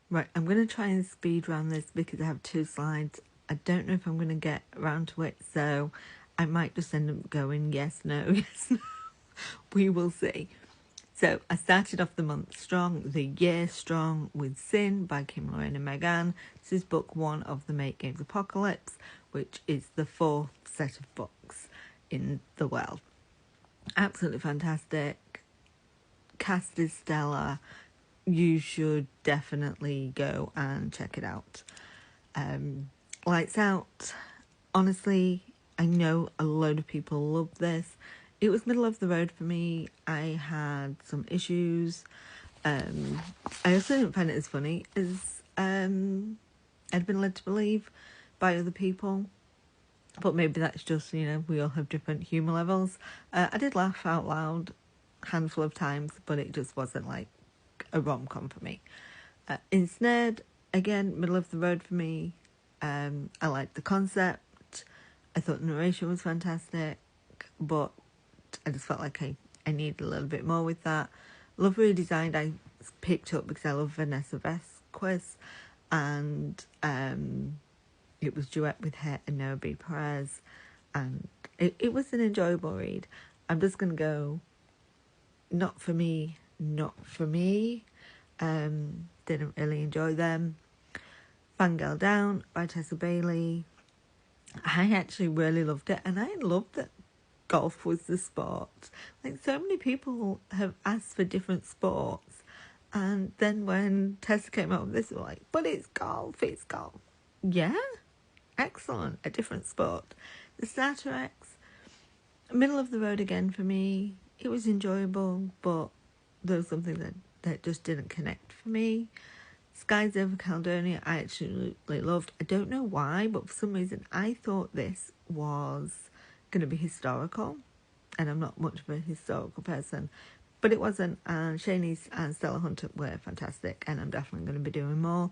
Right, I'm going to try and speed run this because I have 2 slides. I don't know if I'm going to get around to it, so I might just end up going yes, no, yes, no. We will see. So I started off the month strong, the year strong with Sin by Kim, Lorraine and Megan. This is book 1 of the Make Games Apocalypse, which is the 4th set of books in the world. Absolutely fantastic. Cast is stellar. You should definitely go and check it out. Lights out. Honestly, I know a load of people love this. It was middle of the road for me. I had some issues. I also didn't find it as funny as I'd been led to believe by other people. But maybe that's just, we all have different humour levels. I did laugh out loud a handful of times, but it just wasn't like a rom-com for me. Ensnared, again, middle of the road for me. I liked the concept. I thought the narration was fantastic, but I just felt like I needed a little bit more with that. Love Redesigned I picked up because I love Vanessa Vasquez, and it was duet with her and Noah B. Perez, and it was an enjoyable read. I'm just going to go, not for me. Didn't really enjoy them. Fangirl Down by Tessa Bailey. I actually really loved it, and I loved that golf was the sport. Like, so many people have asked for different sports, and then when Tessa came up with this, they were like, but it's golf. Yeah, excellent, a different sport. The Starter X, middle of the road again for me. It was enjoyable, but there was something that just didn't connect for me. Skies Over Caledonia I absolutely loved. I don't know why, but for some reason I thought this was going to be historical, and I'm not much of a historical person, but it wasn't. And Shanice and Stella Hunter were fantastic, and I'm definitely going to be doing more.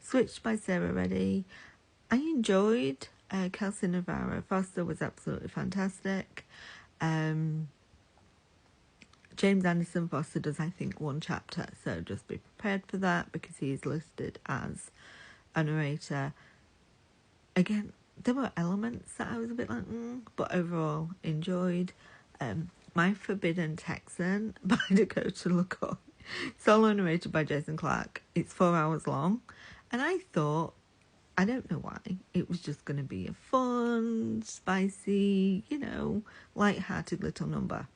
Switched by Sarah Reddy. I enjoyed Kelsey Navarro Foster was absolutely fantastic. James Anderson Foster does, I think, 1 chapter, so just be prepared for that because he's listed as a narrator. Again, there were elements that I was a bit like, but overall enjoyed. My Forbidden Texan by Dakota LaCoy, solo narrated by Jason Clark. It's 4 hours long, and I thought, I don't know why, it was just going to be a fun, spicy, light-hearted little number.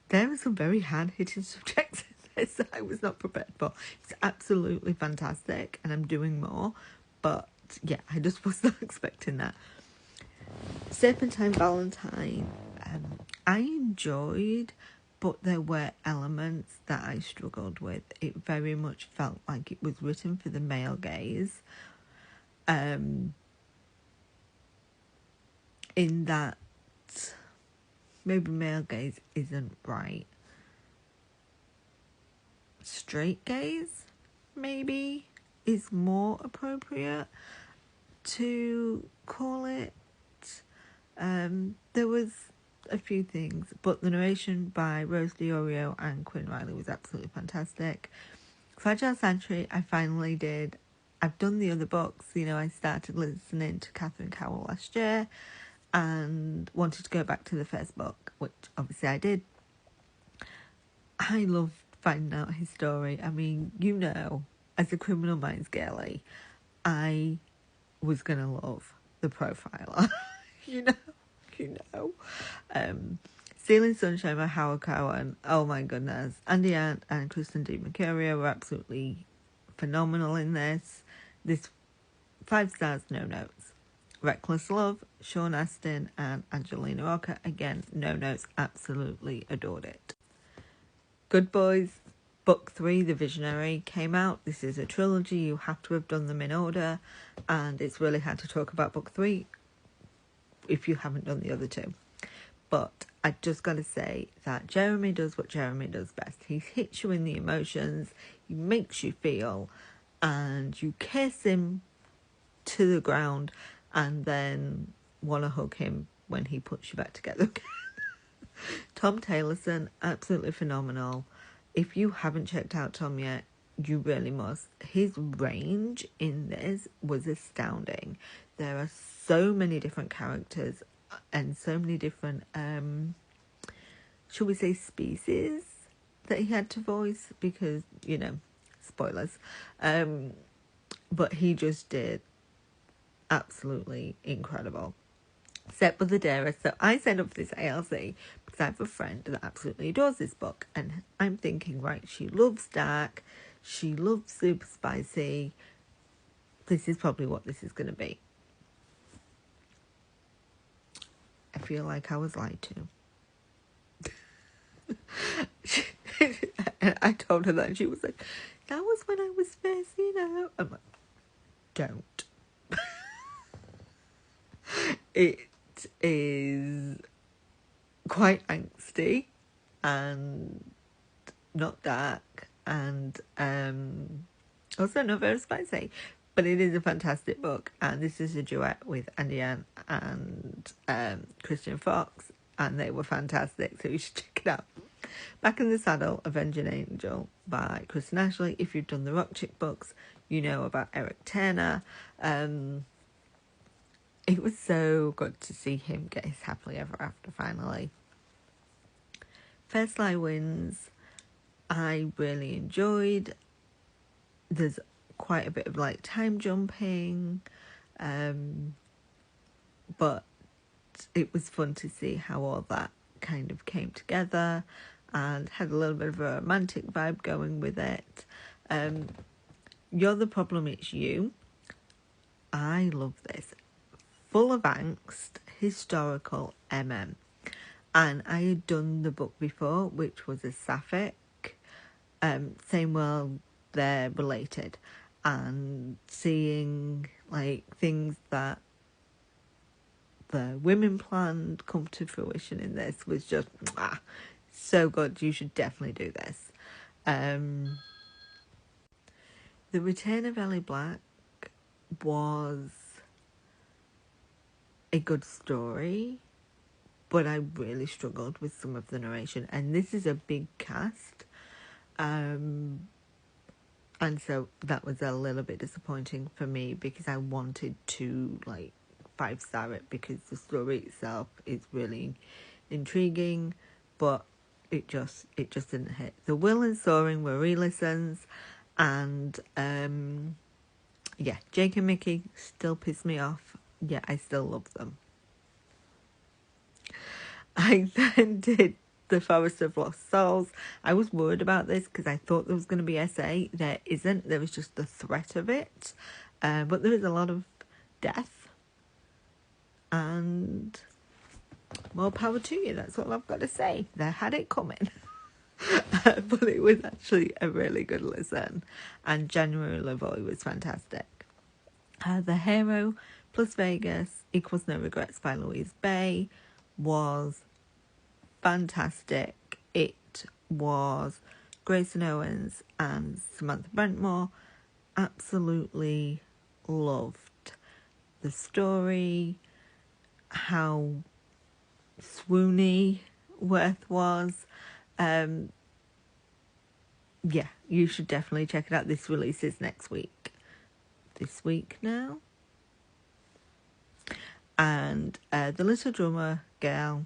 There are some very hard-hitting subjects in this that I was not prepared for. It's absolutely fantastic, and I'm doing more. But, yeah, I just was not expecting that. Serpentine Valentine, I enjoyed, but there were elements that I struggled with. It very much felt like it was written for the male gaze. In that maybe male gaze isn't right. Straight gaze, maybe, is more appropriate to call it. There was a few things, but the narration by Rose DiOrio and Quinn Riley was absolutely fantastic. Fragile Sanctuary, I finally did. I've done the other books. I started listening to Catherine Cowell last year and wanted to go back to the first book, which obviously I did. I loved finding out his story. I mean, as a Criminal Minds girly, I was going to love the profiler. you know. Stealing Sunshine by Howard Cowan. Oh my goodness. Andy Ant and Kristen D. Mercurio were absolutely phenomenal in this. This 5 stars, no notes. Reckless Love, Sean Astin and Angelina Rocca. Again, no notes, absolutely adored it. Good Boys, Book 3, The Visionary, came out. This is a trilogy. You have to have done them in order, and it's really hard to talk about Book 3 if you haven't done the other 2. But I just got to say that Jeremy does what Jeremy does best. He hits you in the emotions, he makes you feel, and you kiss him to the ground and then want to hug him when he puts you back together again. Tom Taylorson, absolutely phenomenal. If you haven't checked out Tom yet, you really must. His range in this was astounding. There are so many different characters and so many different, shall we say, species that he had to voice because, spoilers. But he just did absolutely incredible. Except for the Dara. So I signed up for this ALC because I have a friend that absolutely adores this book. And I'm thinking, right, she loves dark. She loves super spicy. This is probably what this is going to be. I feel like I was lied to. I told her that and she was like, that was when I was first, I'm like, don't. It is quite angsty and not dark and also not very spicy, but it is a fantastic book, and this is a duet with Andy Ann and Christian Fox, and they were fantastic, so you should check it out. Back in the Saddle, Avenging Angel by Kristen Ashley. If you've done the Rock Chick books, you know about Eric Turner. It was so good to see him get his happily ever after finally. First Lie Wins, I really enjoyed. There's quite a bit of like time jumping, but it was fun to see how all that kind of came together and had a little bit of a romantic vibe going with it. You're the Problem, It's You. I love this. Full of angst, historical MM. And I had done the book before, which was a sapphic. Saying, well, they're related. And seeing like things that the women planned come to fruition in this was just so good. You should definitely do this. The Return of Ellie Black was a good story, but I really struggled with some of the narration, and this is a big cast, and so that was a little bit disappointing for me because I wanted to like 5-star it because the story itself is really intriguing, but it just didn't hit. The Will and Soaring were re-listens, and Jake and Mickey still piss me off. Yeah, I still love them. I then did The Forest of Lost Souls. I was worried about this because I thought there was going to be SA. There isn't. There was just the threat of it. But there is a lot of death. And more power to you. That's all I've got to say. They had it coming. But it was actually a really good listen. And January Lavoie was fantastic. The Hero plus Vegas equals No Regrets by Louise Bay was fantastic. It was Grayson Owens and Samantha Brentmore. Absolutely loved the story, how swoony Worth was. You should definitely check it out. This releases next week. This week now. And The Little Drummer Girl.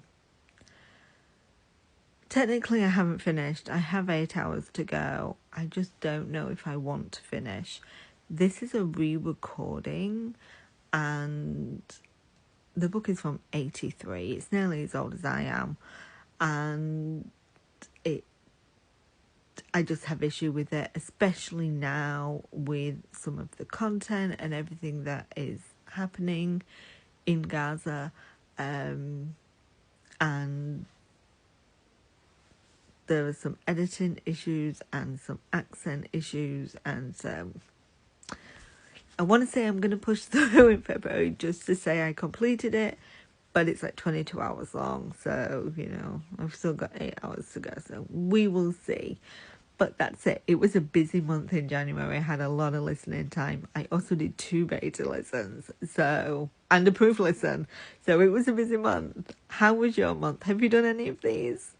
Technically, I haven't finished. I have 8 hours to go. I just don't know if I want to finish. This is a re-recording, and the book is from 83. It's nearly as old as I am. And I just have issue with it, especially now with some of the content and everything that is happening in Gaza. And there are some editing issues and some accent issues, and so I want to say I'm going to push through in February just to say I completed it, but it's like 22 hours long, so I've still got 8 hours to go, so we will see. But that's it. It was a busy month in January. I had a lot of listening time. I also did 2 beta listens, and a proof listen. So it was a busy month. How was your month? Have you done any of these?